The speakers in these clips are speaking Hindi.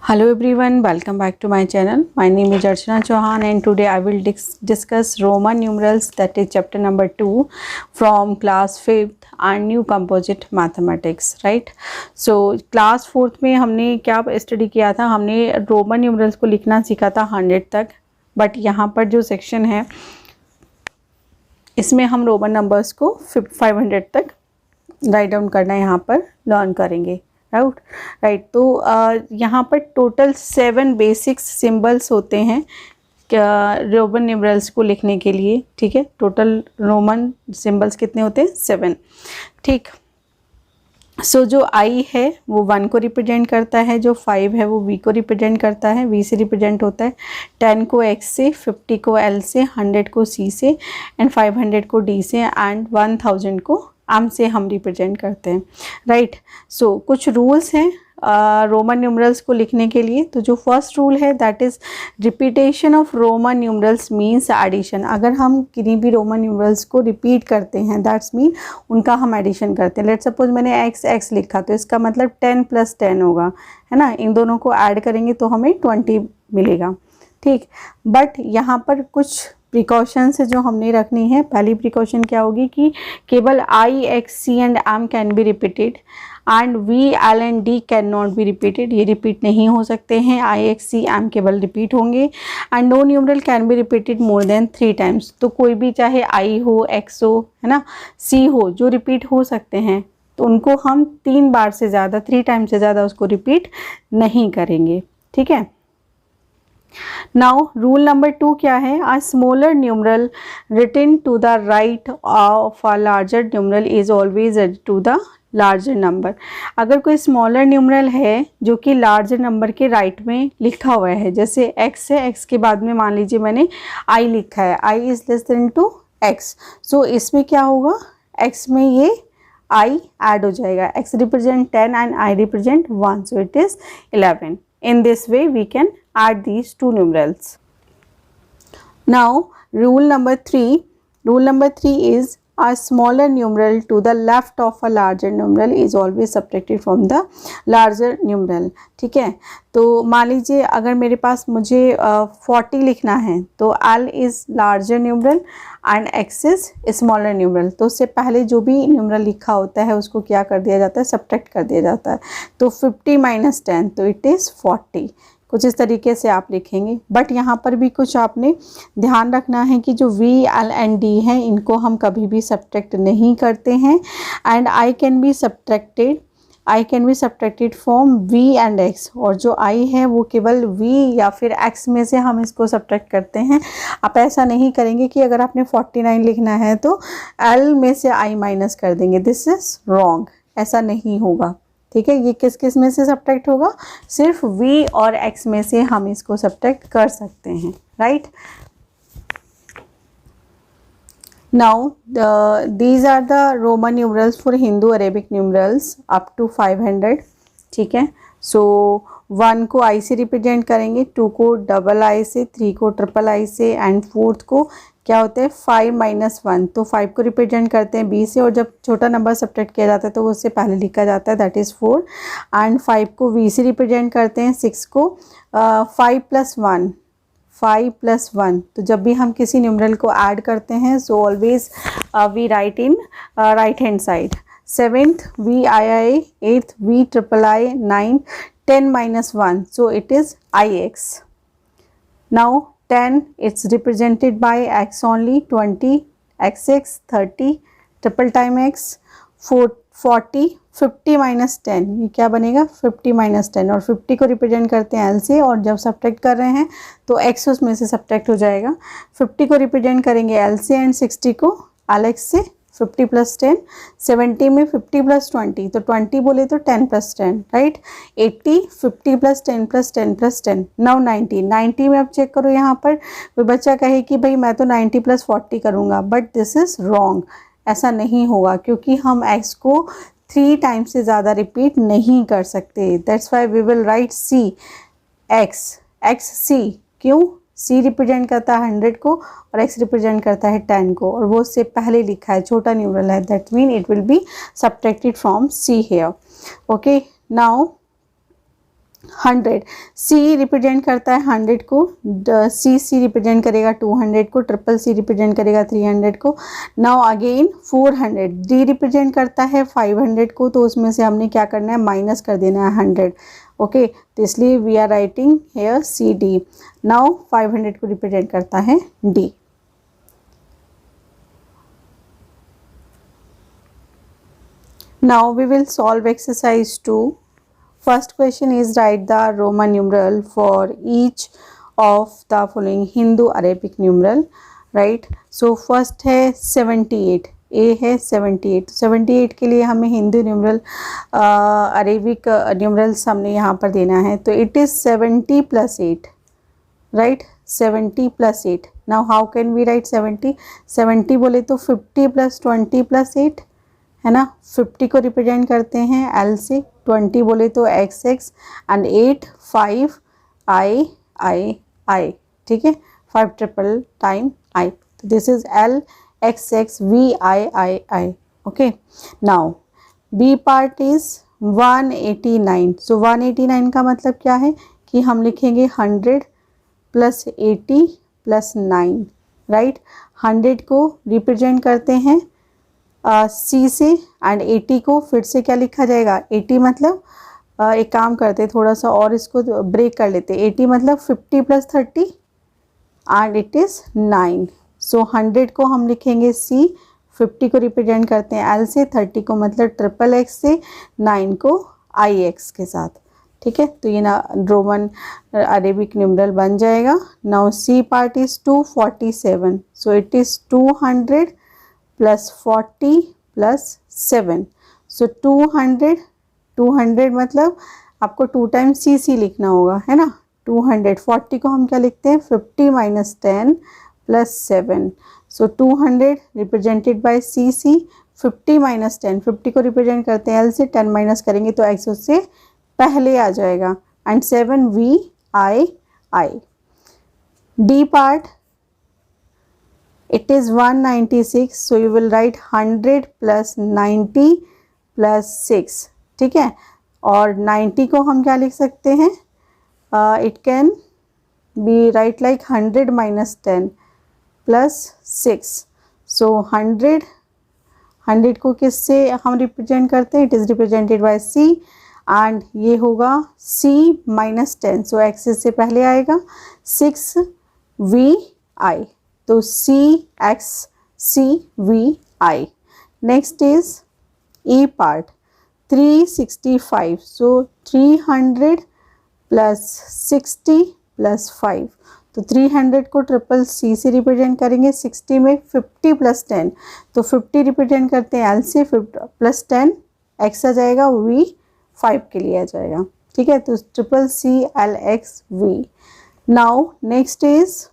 Hello everyone, welcome back to my channel. My name is Archana Chauhan and today I will discuss Roman numerals, that is chapter number 2 from class 5th and new composite mathematics, right? So class 4th में हमने क्या स्टडी किया था, हमने रोमन न्यूमरल्स को लिखना सीखा था 100 तक, बट यहाँ पर जो सेक्शन है इसमें हम रोमन नंबर्स को 500 तक राइट डाउन करना यहाँ पर लर्न करेंगे, राइट। तो यहाँ पर टोटल 7 बेसिक्स सिंबल्स होते हैं रोमन न्यूमरल्स को लिखने के लिए, ठीक है। टोटल रोमन सिंबल्स कितने होते हैं? 7, ठीक। सो जो I है वो 1 को रिप्रेजेंट करता है, जो 5 है वो V को रिप्रेजेंट करता है, V से रिप्रेजेंट होता है, 10 को X से, 50 को L से, 100 को C से एंड 500 को D से एंड 1000 को M से हम रिप्रेजेंट करते हैं, राइट। सो कुछ रूल्स हैं रोमन न्यूमरल्स को लिखने के लिए। तो जो फर्स्ट रूल है that is repetition of Roman numerals means addition. अगर हम किन्हीं भी रोमन न्यूमरल्स को रिपीट करते हैं दैट्स मीन उनका हम एडिशन करते हैं। लेट्स सपोज मैंने x लिखा तो इसका मतलब 10 + 10 होगा, है ना। इन दोनों को ऐड करेंगे तो हमें 20 मिलेगा, ठीक। बट यहाँ पर कुछ प्रिकॉशंस है जो हमने रखनी है। पहली प्रिकॉशन क्या होगी कि केवल I, X, C and M can be repeated and V, L and D can not be repeated. ये रिपीट नहीं हो सकते हैं, I, X, C, M केवल रिपीट होंगे। And no numeral can be repeated more than 3 times. तो कोई भी चाहे I हो, X हो, है ना, C हो, जो रिपीट हो सकते हैं तो उनको हम 3 बार से ज़्यादा, 3 टाइम से ज़्यादा उसको रिपीट नहीं करेंगे, ठीक है। नाउ रूल नंबर 2 क्या है? A smaller numeral written to the right of a larger numeral is always to the larger number. अगर कोई स्मॉलर न्यूमरल है जो कि लार्जर नंबर के राइट में लिखा हुआ है, जैसे x है, x के बाद में मान लीजिए मैंने I लिखा है, I is less than to x, so इसमें क्या होगा, x में ये I ऐड हो जाएगा। x represent 10 and I represent 1, so it is 11. In this way we can add these two numerals. Now rule number 3 is a smaller numeral to the left of a larger numeral is always subtracted from the larger numeral, ठीक है। तो मान लीजिए अगर मेरे पास मुझे 40 लिखना है तो L is larger numeral and X is smaller numeral। तो उससे पहले जो भी न्यूमरल लिखा होता है उसको क्या कर दिया जाता है, सब्ट्रैक्ट कर दिया जाता है। तो 50 - 10 तो इट इज़ 40। कुछ इस तरीके से आप लिखेंगे। बट यहाँ पर भी कुछ आपने ध्यान रखना है कि जो V, L एंड D हैं इनको हम कभी भी सब्ट्रैक्ट नहीं करते हैं। And I can be subtracted from V and X, और जो I है वो केवल V या फिर X में से हम इसको सब्ट्रैक्ट करते हैं। आप ऐसा नहीं करेंगे कि अगर आपने 49 लिखना है तो L में से I माइनस कर देंगे, दिस इज़ रॉन्ग, ऐसा नहीं होगा, ठीक है। ये किस किस में से सब्ट्रैक्ट होगा? सिर्फ V और X में से हम इसको सब्ट्रैक्ट कर सकते हैं, right. Now these are the Roman numerals for Hindu Arabic numerals up to 500, ठीक है। सो 1 को I से रिप्रेजेंट करेंगे, 2 को डबल I से, 3 को ट्रिपल I से एंड 4th को क्या होता है 5 - 1, तो 5 को रिप्रेजेंट करते हैं B से, और जब छोटा नंबर सब्ट्रैक्ट किया जाता है तो वो उससे पहले लिखा जाता है, दैट इज़ 4। एंड 5 को V से रिप्रेजेंट करते हैं, 6 को 5 + 1। तो जब भी हम किसी न्यूमरल को ऐड करते हैं so always we write in right hand side. 7th VII, 8th VIII, 9, 10 - 1, so it is IX. Now 10 it's represented by X only, 20 XX, 30 triple time X, 40 50 - 10, ये क्या बनेगा 50 - 10, और 50 को रिप्रेजेंट करते हैं L से, और जब सब्ट्रैक्ट कर रहे हैं तो X उसमें से सब्ट्रैक्ट हो जाएगा। 50 को रिप्रेजेंट करेंगे L से एंड 60 को LX से, 50 + 10, 70 में 50 + 20, तो 20 बोले तो 10 + 10, राइट। 80 50 + 10 + 10 + 10, नाउ 90 में अब चेक करो। यहाँ पर कोई बच्चा कहे कि भाई मैं तो 90 + 40 करूँगा, बट दिस इज़ रॉन्ग, ऐसा नहीं होगा क्योंकि हम X को 3 टाइम्स से ज़्यादा रिपीट नहीं कर सकते। That's why we will write C X C। क्यों? C रिप्रेजेंट करता है 100 को और X रिप्रेजेंट करता है 10 को, और वो उससे पहले लिखा है, छोटा न्यूमरल है, that mean it will be subtracted from C here. Okay, now 100, C represent करता है 100 को, सी रिप्रेजेंट करेगा 200 को, ट्रिपल सी रिप्रेजेंट करेगा 300 को। नाउ अगेन 400, डी रिप्रेजेंट करता है 500 को, तो उसमें से हमने क्या करना है, माइनस कर देना है 100। ओके, तो इसलिए we are writing here C D. Now 500 को रिप्रेजेंट करता है D. Now we will solve exercise 2. First question is write the Roman numeral for each of the following Hindu Arabic numeral. Right? So first है 78, A है 78। 78 के लिए हमें हिंदू न्यूमरल अरेबिक न्यूमरल्स हमने यहाँ पर देना है, तो it is 70 + 8, right, 70 + 8। Now how can we write 70? 70 बोले तो 50 + 20 + 8 है ना, 50 को रिप्रेजेंट करते हैं L से, 20 बोले तो XX एंड 8 5 I, ठीक है, 5 ट्रिपल टाइम I, तो this is L XX VI। Okay, now B part is 189। सो 189 का मतलब क्या है कि हम लिखेंगे 100 + 80 + 9, राइट। 100 को रिप्रेजेंट करते हैं सी से एंड 80 को फिर से क्या लिखा जाएगा, 80 मतलब एक काम करते थोड़ा सा और इसको ब्रेक कर लेते, 80 मतलब 50 + 30 एंड इट इज़ 9। सो 100 को हम लिखेंगे सी, 50 को रिप्रेजेंट करते हैं एल से, 30 को मतलब ट्रिपल एक्स से, 9 को आई एक्स के साथ, ठीक है। तो ये ना रोमन अरेबिक न्यूमरल बन जाएगा। Now C part is 247, so it is 200 + 40 + 7। So 200 मतलब आपको 2 टाइम्स सी लिखना होगा, है ना। 200, 40 को हम क्या लिखते हैं, 50 - 10 + 7। सो 200 रिप्रेजेंटेड बाय सी, 50 - 10, 50 को रिप्रेजेंट करते हैं एल से, 10 माइनस करेंगे तो एक्स उससे पहले आ जाएगा, and 7 VI। D part it is 196, so you will write 100 + 90 + 6, ठीक है। और 90 को हम क्या लिख सकते हैं, it can be write like 100 - 10 + 6। So 100 को किससे हम रिप्रेजेंट करते हैं, it is represented by C, and ये होगा C - 10, सो एक्सिस से पहले आएगा, 6 VI, तो CXCVI। Next is E part 365, सो 300 + 60 + 5, तो 300 को ट्रिपल सी से रिप्रेजेंट करेंगे, 60 में 50 + 10, तो 50 रिप्रेजेंट करते हैं एल से, 50 + 10 एक्स आ जाएगा, V 5 के लिए आ जाएगा, ठीक है। तो triple CLXV। Now next is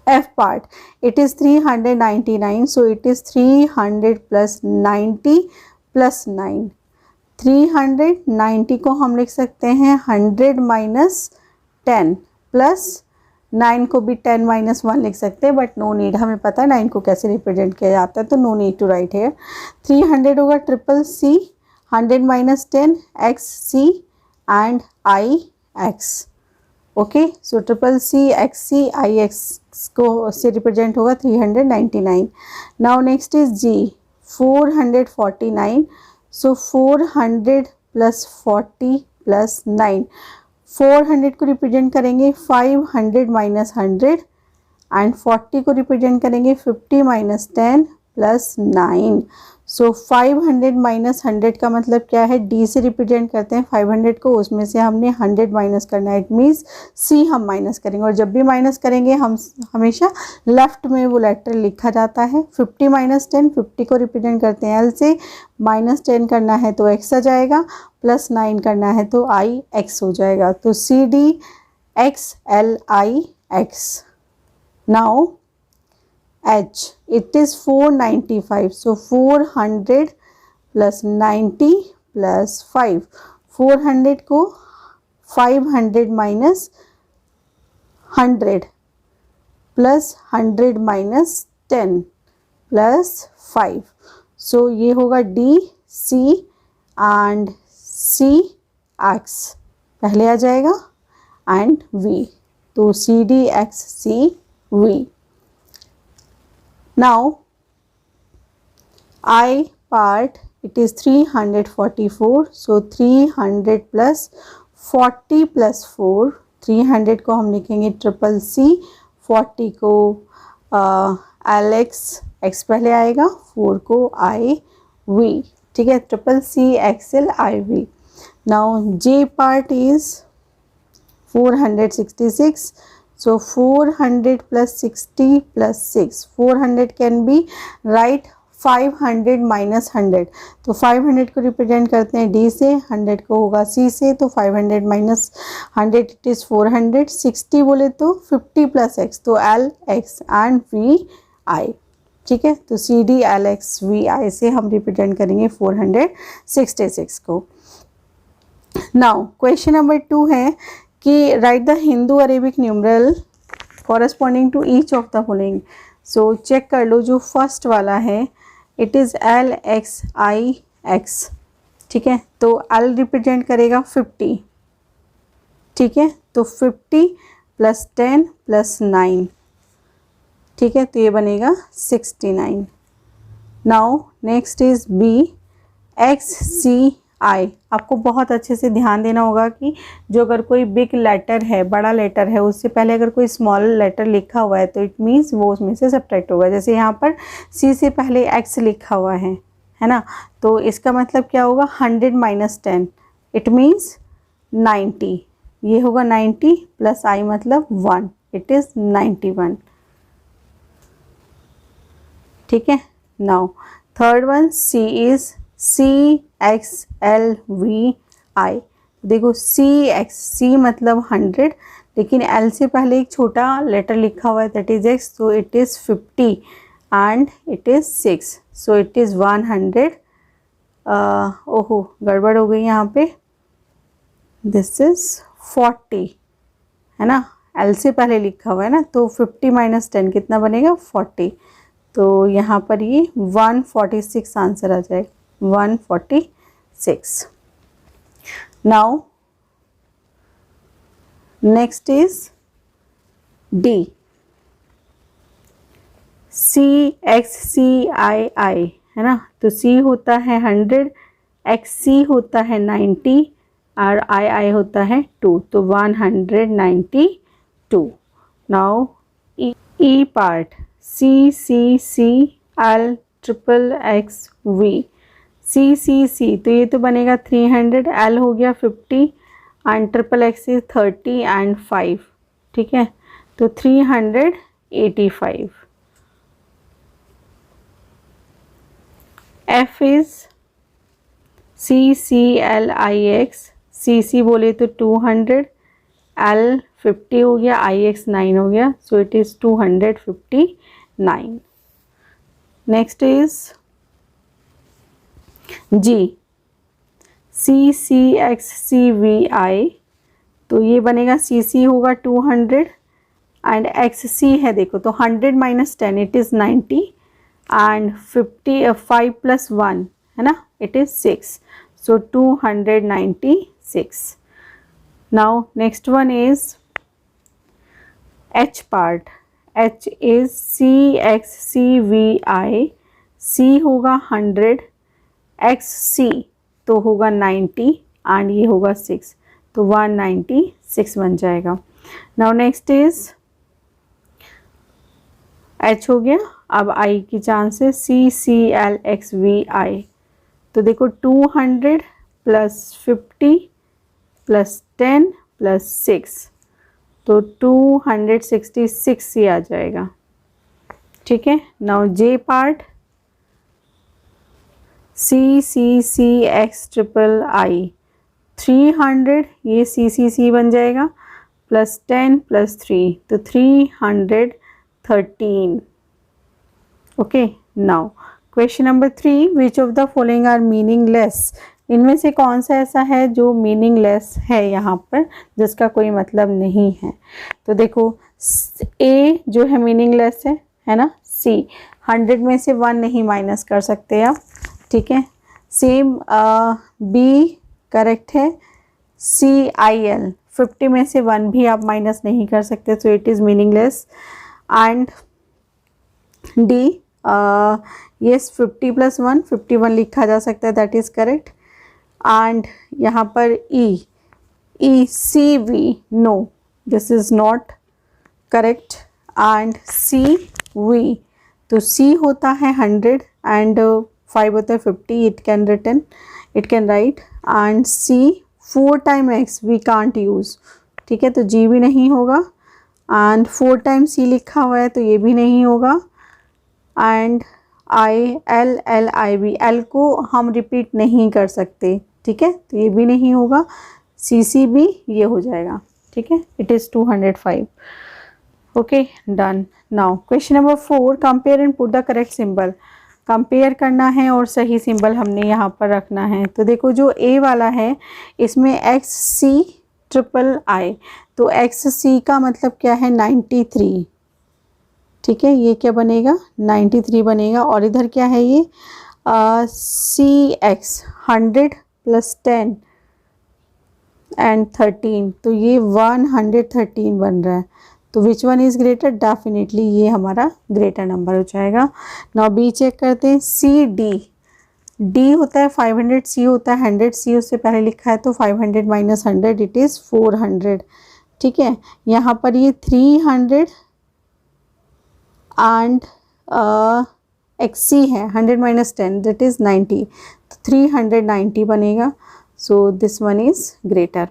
F part, it is 399, so it is 300 + 90 + 9। 390 को हम लिख सकते हैं 100 - 10 + 9 को भी 10 - 1 लिख सकते हैं, बट नो नीड, हमें पता है 9 को कैसे रिप्रेजेंट किया जाता है, तो no need to write here. 300 होगा triple C, 100 - 10 XC and IX। Okay, so triple CXCIX को से रिप्रेजेंट होगा 399। नाउ नेक्स्ट इज G 449, सो 400 + 40 + 9, 400 को रिप्रेजेंट करेंगे 500 - 100 एंड 40 को रिप्रेजेंट करेंगे 50 - 10 + 9। सो 500 - 100 का मतलब क्या है, डी से रिप्रेजेंट करते हैं 500 को, उसमें से हमने 100 माइनस करना है, इट मीन्स सी हम माइनस करेंगे, और जब भी माइनस करेंगे हम हमेशा लेफ्ट में वो लेटर लिखा जाता है। 50 - 10, 50 को रिप्रेजेंट करते हैं एल से, -10 करना है तो एक्स आ जाएगा, +9 करना है तो IX हो जाएगा, तो CDXLIX। Now H, it is 495, so 400 + 90 + 5, 400 को 500 - 100 + 100 - 10 + 5, सो ये होगा D C एंड CX। पहले आ जाएगा एंड V, तो CDXCV. Now I part, it is 344, so 300 plus 40 plus 4, 300 को हम लिखेंगे ट्रिपल C, 40 को LX, X पहले आएगा, 4 को IV, ठीक है, triple C XL IV. Now J part is 466, so 400 plus 60 plus 6, 400 can be right 500 minus 100, तो 500 को रिप्रेजेंट करते हैं D से, 100 को होगा C से, तो 500 minus 100 इट इज़ 400, 60 बोले तो 50 plus X, तो L X and V I, ठीक है, तो CD L X V I से हम रिप्रेजेंट करेंगे 466 को. नाउ क्वेश्चन नंबर 2 है कि write the Hindu Arabic numeral corresponding to each of the following. So check कर लो, जो फर्स्ट वाला है इट इज़ LXIX, ठीक है, तो L रिप्रेजेंट करेगा 50, ठीक है, तो 50 प्लस 10 प्लस 9, ठीक है, तो ये बनेगा 69. Now next is BXCI. आपको बहुत अच्छे से ध्यान देना होगा कि जो अगर कोई बिग लेटर है, बड़ा लेटर है, उससे पहले अगर कोई स्मॉल लेटर लिखा हुआ है तो इट मीन्स वो उसमें से सब्ट्रैक्ट होगा. जैसे यहाँ पर C से पहले X लिखा हुआ है ना, तो इसका मतलब क्या होगा 100 माइनस 10, इट मीन्स 90, ये होगा 90 प्लस I मतलब 1, इट इज़ 91, ठीक है. Now third one C is CXLVI. देखो C मतलब 100, लेकिन L से पहले एक छोटा लेटर लिखा हुआ है that is X, so it is 50 and it is 6, so it is 100. ओहो गड़बड़ हो गई यहाँ पे, दिस इज 40 है ना, L से पहले लिखा हुआ है ना, तो 50 माइनस 10 कितना बनेगा 40, तो यहाँ पर ये 146 आंसर आ जाएगा, 146. Now next is D, CXCII है ना, तो C होता है 100, XC होता है 90 और II होता है 2, तो 192. Now E part CCCLXXV, CCC, तो ये तो बनेगा 300, L हो गया 50 and triple X is 30 and 5, ठीक है, तो 385. F इज CCLIX, CC बोले तो 200, L 50 हो गया, IX 9 हो गया, सो it is 259. Next is G, CCXCVI, तो ये बनेगा CC होगा 200 एंड XC है, देखो तो 100 minus 10 it is 90 and 5 plus 1 है ना, it is 6, so 296. Now next one is H part, H is CXCVI, C होगा 100, XC तो होगा 90 एंड ये होगा 6, तो 196 बन जाएगा. नाउ नेक्स्ट इज H हो गया, अब I की चांसेस CCLXVI, तो देखो 200 प्लस 50 प्लस 10 प्लस 6, तो 266 ही आ जाएगा, ठीक है. नाउ J पार्ट CCCXIII, 300 ये CCC बन जाएगा प्लस 10 प्लस 3, तो 313. Okay. Now question number 3, which of the following are meaningless. इनमें से कौन सा ऐसा है जो मीनिंगलेस है यहाँ पर, जिसका कोई मतलब नहीं है. तो देखो A जो है मीनिंगलेस है ना. C 100 में से 1 नहीं माइनस कर सकते आप, ठीक है. सेम B करेक्ट है, CIL 50 में से 1 भी आप माइनस नहीं कर सकते, सो it is meaningless. And D, yes 50 + 1 51 लिखा जा सकता है, दैट इज़ करेक्ट। एंड यहाँ पर ECV, no this is not correct. And CV, तो C होता है 100 एंड 5 होता है 50, it can write. And C 4 time X we can't use, ठीक है, तो G भी नहीं होगा। एंड 4 टाइम C लिखा हुआ है तो ये भी नहीं होगा। एंड LLIB, L को हम रिपीट नहीं कर सकते, ठीक है, तो ये भी नहीं होगा। CCB ये हो जाएगा, ठीक है, it is 205। Okay done. Now question number 4, compare and put the correct symbol. Compare करना है और सही सिंबल हमने यहाँ पर रखना है। तो देखो जो A वाला है इसमें XCIII, तो XC का मतलब क्या है 93, ठीक है, ये क्या बनेगा 93 बनेगा। और इधर क्या है ये CX 100 + 10 एंड 13, तो ये 113 बन रहा है। तो which one is greater, definitely ये हमारा ग्रेटर नंबर हो जाएगा। नाउ B चेक करते हैं। CD, D होता है 500, C होता है 100, C उससे पहले लिखा है तो 500 - 100 इट इज़ 400, ठीक है। यहाँ पर ये 300 एंड XC है 100 - 10 दैट इज़ 90, तो 390 बनेगा। So this one is greater.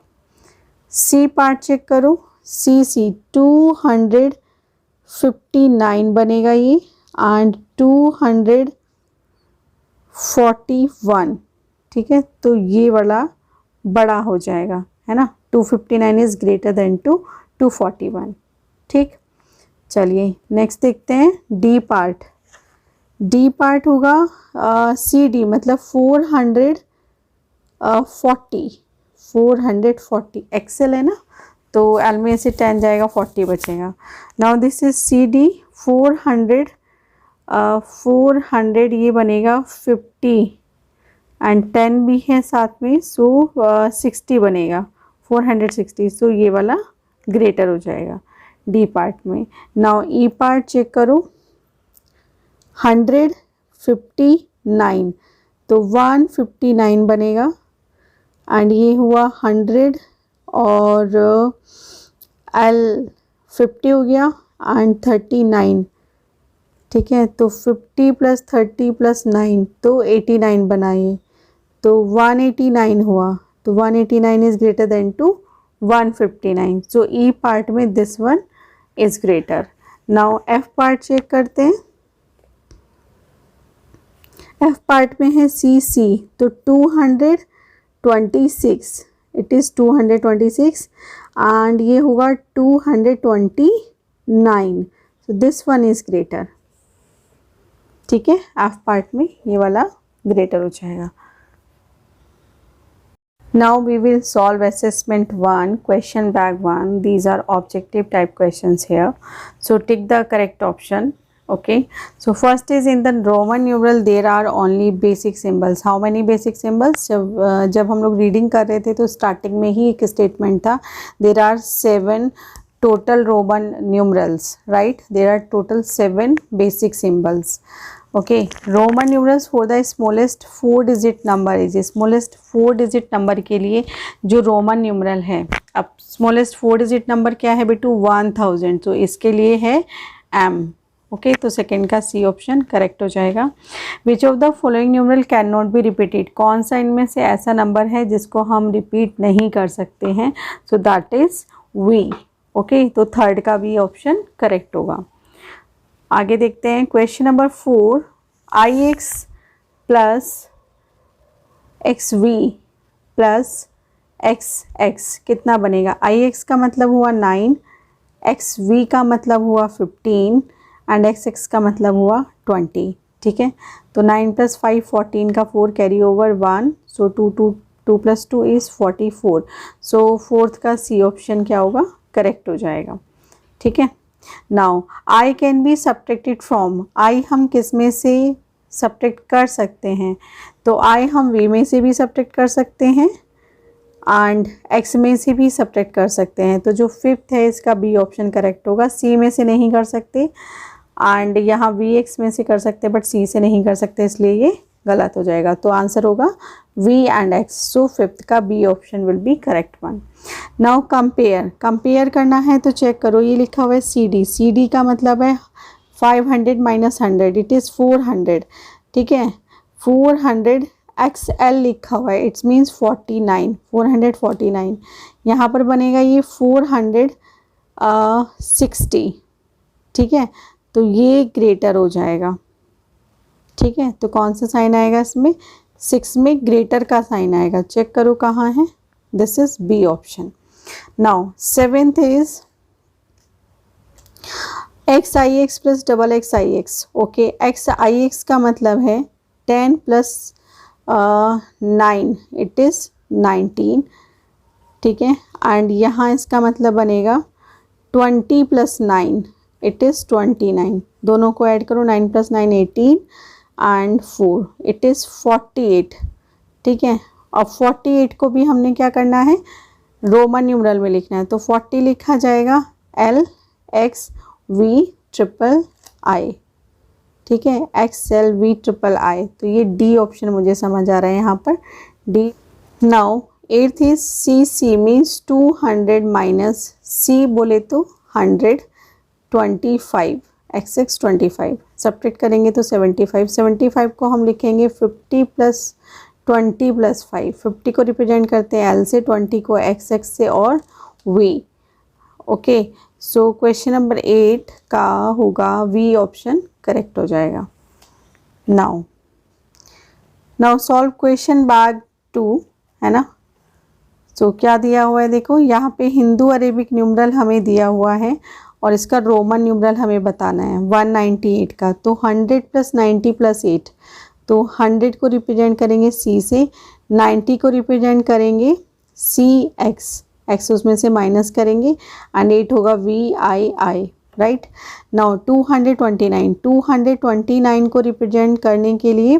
C part check करो। CC 259 बनेगा ये एंड 241, ठीक है, तो ये वाला बड़ा हो जाएगा, है ना। 259 इज़ ग्रेटर देन 241, ठीक। चलिए नेक्स्ट देखते हैं D पार्ट। D पार्ट होगा CD मतलब 440 एक्सेल है ना, तो L में से 10 जाएगा 40 बचेगा। नाउ दिस इज CD 400 ये बनेगा 50 एंड 10 भी है साथ में, सो 60 बनेगा 460, सो ये वाला ग्रेटर हो जाएगा D पार्ट में। नाउ E पार्ट चेक करो। 159 तो 159 बनेगा एंड ये हुआ 100 और L 50 हो गया एंड 39, ठीक है, तो 50 + 30 + 9 तो 89 बनाइए, तो 189 हुआ, तो 189 is greater than 159, so E part में this one is greater. Now F part check करते हैं। F पार्ट में है CC, तो 226 इट इज़ 226 एंड ये होगा 229, सो दिस वन इज़ ग्रेटर, ठीक है। F पार्ट में ये वाला ग्रेटर हो जाएगा। Now we will solve assessment 1 question bag 1. These are objective type questions here, so tick the correct option. Okay, so first is in the Roman numeral there are only basic symbols. How many basic symbols? जब हम लोग रीडिंग कर रहे थे तो स्टार्टिंग में ही एक स्टेटमेंट था, there are 7 total Roman numerals, right? There are total 7 basic symbols. Okay, Roman numerals for the smallest 4-digit number is smallest 4-digit number के लिए जो रोमन न्यूमरल है। अब स्मॉलेस्ट 4-digit नंबर क्या है बेटू 1000, तो इसके लिए है M। ओके, तो सेकेंड का C ऑप्शन करेक्ट हो जाएगा। विच of the following numeral can not be repeated, कौन सा इनमें से ऐसा नंबर है जिसको हम रिपीट नहीं कर सकते हैं, so that is V। Okay, तो थर्ड का भी ऑप्शन करेक्ट होगा। आगे देखते हैं question number 4, IX + XV + XX कितना बनेगा। IX का मतलब हुआ 9, XV का मतलब हुआ 15 एंड XX का मतलब हुआ 20, ठीक है। तो 9 + 5 14 का 4 carry over 1, so 2 + 2 is 44, so fourth का C ऑप्शन क्या होगा, करेक्ट हो जाएगा, ठीक है। Now I can be subtracted from, I हम किस में से सब्ट्रैक्ट कर सकते हैं, तो I हम V में से भी सब्ट्रैक्ट कर सकते हैं एंड x में से भी सब्ट्रैक्ट कर सकते हैं। तो जो फिफ्थ है इसका बी ऑप्शन करेक्ट होगा। c में से नहीं कर सकते एंड यहाँ vx में से कर सकते बट c से नहीं कर सकते, इसलिए ये गलत हो जाएगा। तो आंसर होगा v and x। So fifth का B option will be correct one. Now compare करना है तो चेक करो, ये लिखा हुआ है CD का मतलब है 500 माइनस 100, इट इज़ 400, ठीक है। 400 XL लिखा हुआ है, इट्स मीन्स 49, 449। यहाँ पर बनेगा ये 460, ठीक है। तो ये ग्रेटर हो जाएगा, ठीक है। तो कौन सा साइन आएगा इसमें, 6 में ग्रेटर का साइन आएगा। चेक करो कहाँ है, this is B option. Now seventh is XIX plus XX। Okay, XIX का मतलब है 10 प्लस 9, इट इज़ 19, ठीक है। एंड यहाँ इसका मतलब बनेगा 20 प्लस 9, इट इज़ 29। दोनों को ऐड करो, 9 प्लस 9 18 एंड 4, इट इज़ 48, ठीक है। अब 48 को भी हमने क्या करना है, रोमन न्यूमरल में लिखना है। तो 40 लिखा जाएगा LXVIII, ठीक है, XLVIII। तो ये डी ऑप्शन मुझे समझ आ रहा है यहाँ पर, D. Now eighth is CC means 200 minus C बोले तो 100, 25, XX 25, सब्ट्रैक्ट करेंगे तो 75। 75 को हम लिखेंगे 50 प्लस 20 प्लस 5। 50 को रिप्रेजेंट करते हैं L से, 20 को XX से और V। Okay, so question number 8 का होगा V ऑप्शन करेक्ट हो जाएगा। नाउ सॉल्व क्वेश्चन बैग 2, है ना। सो क्या दिया हुआ है, देखो यहाँ पे हिंदू अरेबिक न्यूमरल हमें दिया हुआ है और इसका रोमन न्यूमरल हमें बताना है 198 का। तो 100 प्लस 90 प्लस 8, तो 100 को रिप्रेजेंट करेंगे C से, 90 को रिप्रेजेंट करेंगे CX, X उसमें से माइनस करेंगे एंड 8 होगा VII, राइट। नाउ 229 को रिप्रेजेंट करने के लिए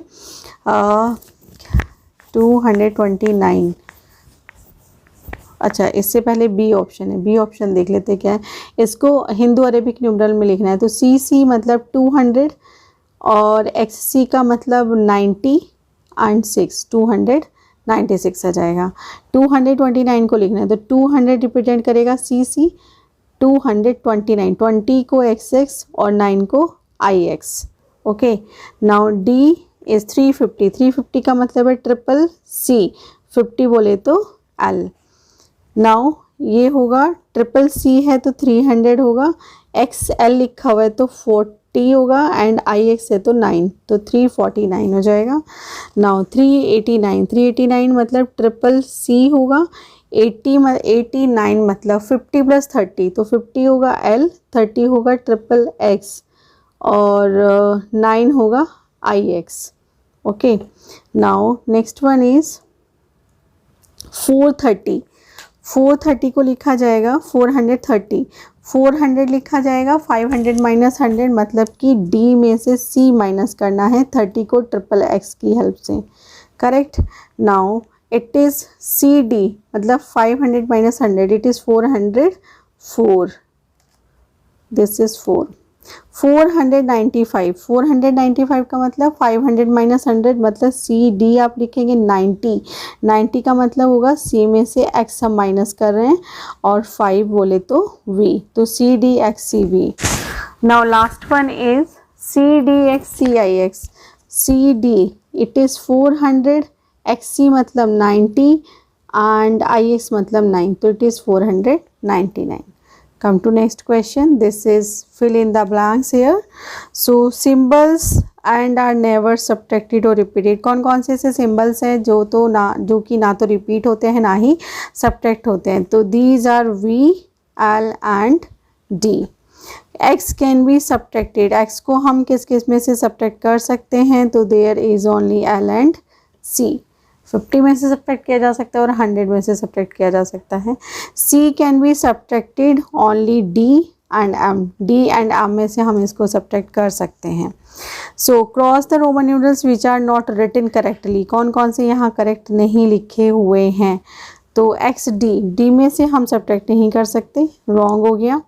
229, अच्छा इससे पहले बी ऑप्शन है, बी ऑप्शन देख लेते क्या है। इसको हिंदू अरेबिक न्यूमरल में लिखना है। तो CC मतलब 200 और XC का मतलब 90 एंड 6, 296 आ जाएगा। 229 को लिखना है तो 200 रिप्रेजेंट करेगा CC, 229, 20 को XX और 9 को IX। Okay, now D is 350, 350 का मतलब है ट्रिपल C, 50 बोले तो L। नाउ ये होगा ट्रिपल C है तो 300 होगा, XL लिखा हुआ है तो 40 होगा एंड IX है तो 9, तो 349 हो जाएगा। नाउ 389 मतलब ट्रिपल C होगा, 89 मतलब 50 प्लस 30, तो 50 होगा L, 30 होगा ट्रिपल X और 9 होगा IX। Okay, now next one is 430 को लिखा जाएगा 430, 400 लिखा जाएगा 500 माइनस 100, मतलब कि D में से C माइनस करना है 30 को ट्रिपल X की हेल्प से, correct. Now it is CD मतलब 500 minus 100, it is 404, this is 4। 495 का मतलब 500 माइनस 100 मतलब CD आप लिखेंगे 90 का मतलब होगा C में से X हम माइनस कर रहे हैं और 5 बोले तो V, तो CDXCV। Now last one is CDXCIX। CD it is 400, XC मतलब 90 एंड IX मतलब 9, तो it is 499। Come to next question. This is fill in the blanks here. So symbols and are never subtracted or repeated. कौन कौन से ऐसे symbols हैं जो कि ना तो repeat होते हैं ना ही subtract होते हैं। तो these are V, L and D. X can be subtracted. X को हम किस किस में से subtract कर सकते हैं, तो there is only L and C. 50 में से सब्ट्रैक्ट किया जा सकता है और 100 में से सब्ट्रैक्ट किया जा सकता है। C can be subtracted only D and M, D and M में से हम इसको सब्ट्रैक्ट कर सकते हैं। So cross the Roman numerals which are not written correctly. कौन कौन से यहाँ करेक्ट नहीं लिखे हुए हैं, तो एक्स डी में से हम सब्ट्रैक्ट नहीं कर सकते, रॉन्ग हो गया।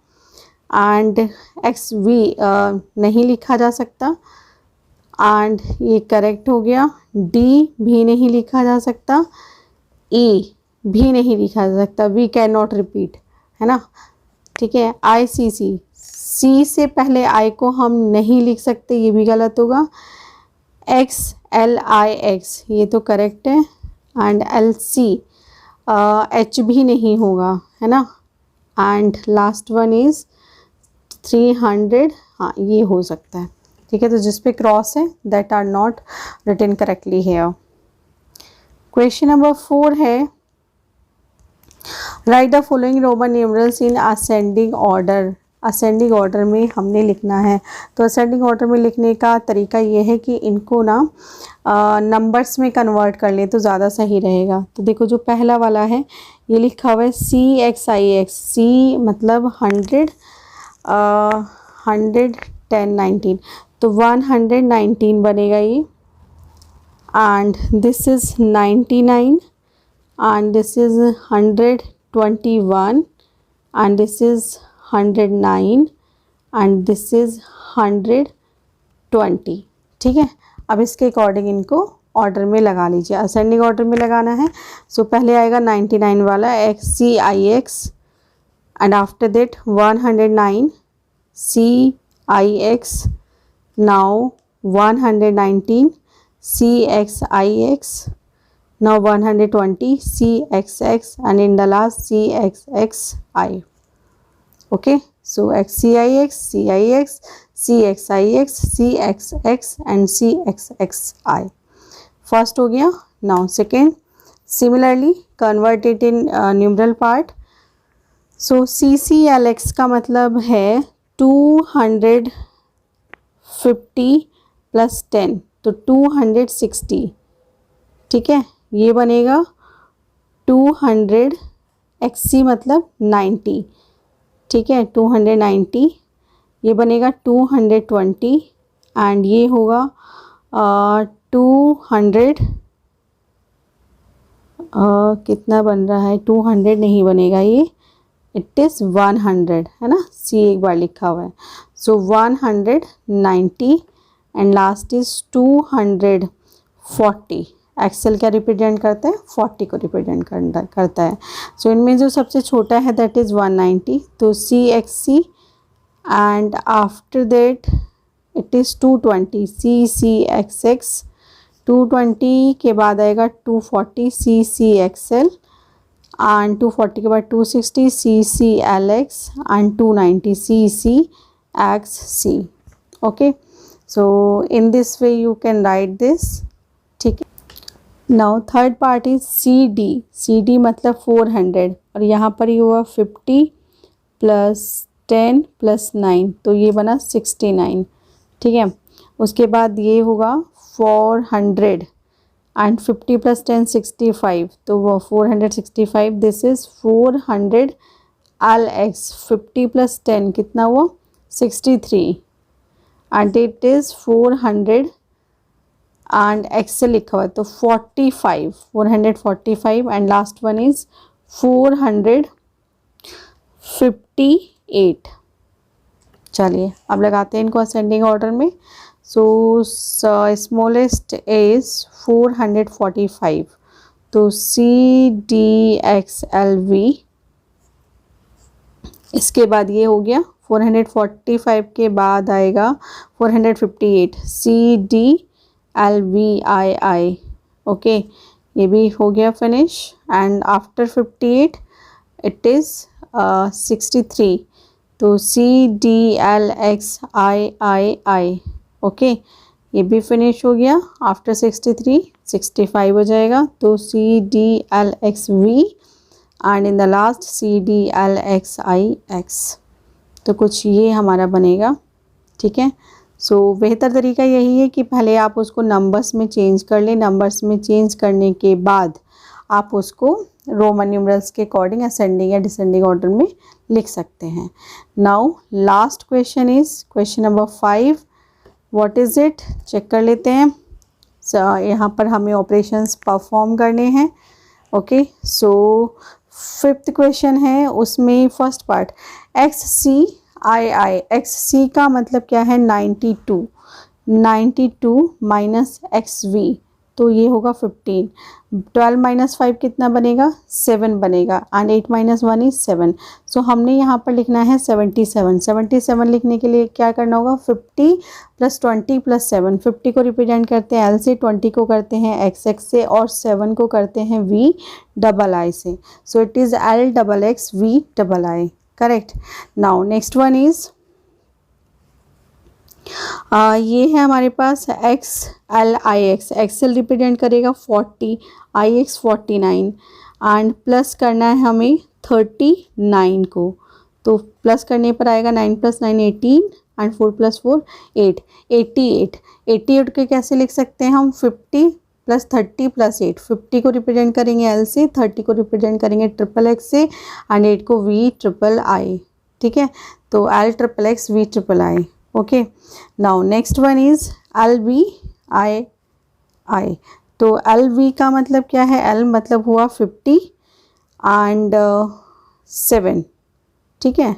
एंड एक्स वी नहीं लिखा जा सकता, एंड ये करेक्ट हो गया। डी भी नहीं लिखा जा सकता, ई भी नहीं लिखा जा सकता, वी कैन नॉट रिपीट, है ना। ठीक है। आई सी सी, सी से पहले आई को हम नहीं लिख सकते, ये भी गलत होगा। एक्स एल आई एक्स, ये तो करेक्ट है। एंड एल सी, एच भी नहीं होगा, है ना। एंड लास्ट वन इज़ 300, हाँ ये हो सकता है। ठीक है, तो जिस पे क्रॉस है that are not written correctly here. Question number 4 है, write the following Roman numerals in ascending order. Ascending order में हमने लिखना है, तो असेंडिंग ऑर्डर में लिखने का तरीका ये है कि इनको ना नंबर्स में कन्वर्ट कर लें तो ज़्यादा सही रहेगा। तो देखो जो पहला वाला है ये लिखा हुआ है सी एक्स आई एक्स, सी मतलब 100, 100, 10, 19, तो 119 बनेगा ये। And this is 99, and this is 121, and this is 109, and this is 120। ठीक है, अब इसके अकॉर्डिंग इनको ऑर्डर में लगा लीजिए, असेंडिंग ऑर्डर में लगाना है। सो पहले आएगा 99 वाला X C I X, and after that 109 C I X, now 119 C X I X, now 120 CXX, and in the last CXXI. Okay, so XCIX, CIX, CXIX, CXX and CXXI. First हो गया. Now second, similarly convert it in numeral part. So CCLX का मतलब है 250 plus 10, तो 260. ठीक है, ये बनेगा 200, XC मतलब 90. ठीक है, 290, ये बनेगा 220, एंड ये होगा 200, कितना बन रहा है, 200 नहीं बनेगा ये, इट इज़ 100, है ना, सी एक बार लिखा हुआ है। सो 190 एंड लास्ट इज़ 240. एक्सेल क्या रिप्रेजेंट करता है, 40 को रिप्रेजेंट करता है। सो इनमें जो सबसे छोटा है दैट इज़ 190, तो C X C, and after that it is 220 C C X X, 220 के बाद आएगा 240 C C X L, and 240 के बाद 260 C C L X, and 290 C C X C. Okay, so in this way you can write this. ठीक है, now third part is C D. C D मतलब 400, और यहाँ पर ये हुआ 50 + 10 + 9, तो ये बना 69. ठीक है, उसके बाद ये होगा 400 एंड 50 + 10 65, तो वो 465. दिस इज़ 400 एल एक्स, 50 + 10 कितना हुआ, 63, and it is 400 and X L लिखा हुआ है तो 45, 445, एंड लास्ट वन इज 458. चलिए अब लगाते हैं इनको असेंडिंग ऑर्डर में. सो स्मॉलेस्ट इज 445, तो C D X L V. इसके बाद ये हो गया 445 के बाद आएगा 458 सी डी एल वी आई आई. ओके, ये भी हो गया finish. And after 58 it is 63, तो सी डी एल एक्स आई आई आई. ओके, ये भी फिनिश हो गया. आफ्टर 63 65 हो जाएगा, तो C D L X V, and in the last C D L X I X. तो कुछ ये हमारा बनेगा. ठीक है, सो बेहतर तरीका यही है कि पहले आप उसको नंबर्स में चेंज कर लें. नंबर्स में चेंज करने के बाद आप उसको रोमन न्यूमरल्स के अकॉर्डिंग असेंडिंग या डिसेंडिंग ऑर्डर में लिख सकते हैं. Now last question is question number 5. What is it, check कर लेते हैं. यहाँ पर हमें ऑपरेशंस परफॉर्म करने हैं. ओके, सो फिफ्थ क्वेश्चन है, उसमें फर्स्ट पार्ट XCII, XC का मतलब क्या है 92 माइनस XV, तो ये होगा 15। 12 माइनस 5 कितना बनेगा 7 बनेगा, एंड 8 माइनस 1 इज 7। सो हमने यहाँ पर लिखना है 77। 77 लिखने के लिए क्या करना होगा 50 प्लस 20 प्लस 7। 50 को रिप्रेजेंट करते हैं L से, 20 को करते हैं XX से, और 7 को करते हैं VII से। सो it is LXXVII, correct. Now next one is ये है हमारे पास XLIX। XL रिप्रेजेंट करेगा 40, IX 49, एंड प्लस करना है हमें 39 को, तो प्लस करने पर आएगा 9 प्लस 9 18, एंड 4 प्लस 4 8, 88 को कैसे लिख सकते हैं हम 50 प्लस 30 प्लस 8। 50 को रिप्रेजेंट करेंगे L से, 30 को रिप्रेजेंट करेंगे XXX से, एंड 8 को VII, ठीक है। तो LXXVII, okay. Now next one is LVII। तो LV का मतलब क्या है, L मतलब हुआ 50 एंड 7, ठीक है,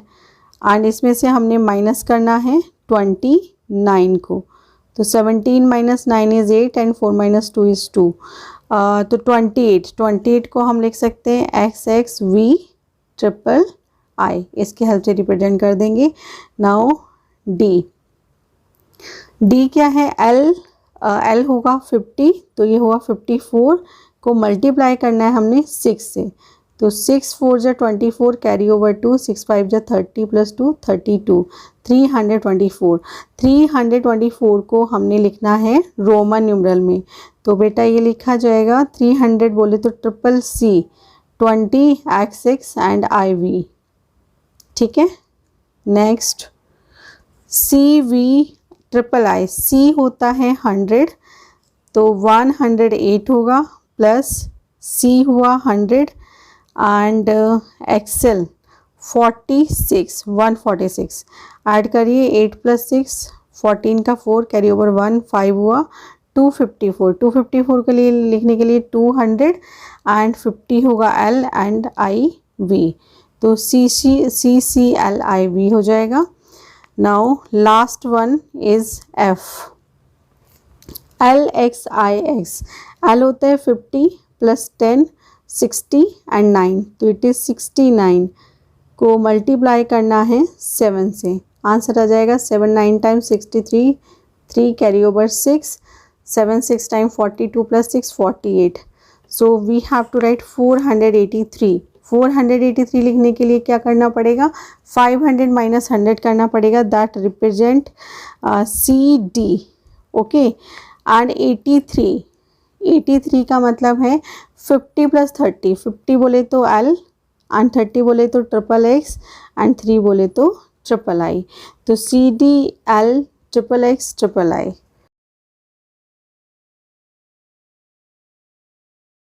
एंड इसमें से हमने माइनस करना है 29 को, तो 17 minus 9 is 8, and 4 minus 2 is 2, तो 28 को हम लिख सकते हैं XXVII, इसके हेल्प से रिप्रेजेंट कर देंगे। नाउ D क्या है, L होगा 50, तो ये होगा 54 को मल्टीप्लाई करना है हमने 6 से, तो 6 4 जा 24, कैरी ओवर 2, 6 5 जा 30 प्लस 2 32, 324 को हमने लिखना है रोमन न्यूमरल में, तो बेटा ये लिखा जाएगा 300 बोले तो CCC 20 XX एंड IV, ठीक है। नेक्स्ट CVII, C होता है 100, तो 108 होगा, प्लस C हुआ 100, एंड XL 46 146, ऐड करिए 8 प्लस 6 14 का 4, कैरी ओवर 1 5 हुआ 254 के लिए लिखने के लिए 200 एंड 50 होगा L एंड IV, तो CCLIV हो जाएगा। Now last one is F, LXIX। L होता है 50 प्लस 10 60 एंड 9, तो इट इज़ 69 को मल्टीप्लाई करना है 7 से, आंसर आ जाएगा 7 9 times 63, 3 carry over 6, 7 6 time 42 plus 6 48, so we have to write 483। 483 लिखने के लिए क्या करना पड़ेगा 500 माइनस 100 करना पड़ेगा, that represent CD, okay. And 83 का मतलब है 50 प्लस 30, 50 बोले तो L एंड 30 बोले तो XXX एंड 3 बोले तो III, तो CDL XXXII।